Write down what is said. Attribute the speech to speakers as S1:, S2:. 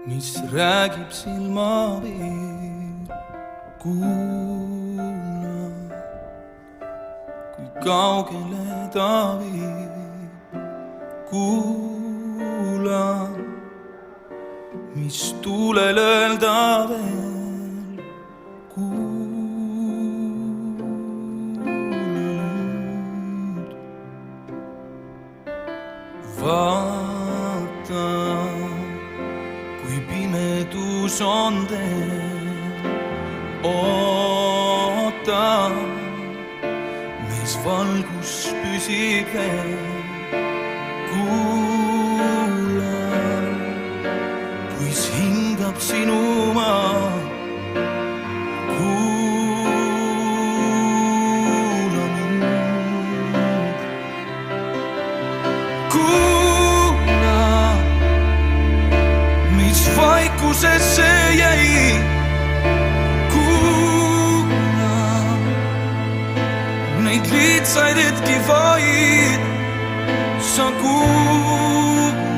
S1: mis räägib silmapiir. Kuula, kui kaugele ta viib. Kuula, mis tuulel öelda veel. Kuula nüüd. Vaata, kui pimedus on teel. Oota, meis valgus püsib veel. Kuula, kuis hingab sinu maa. Kuula mind. Kuula, mis vaikusesse jäi. Kuula neid lihtsaid hetki vaid sa kuulad.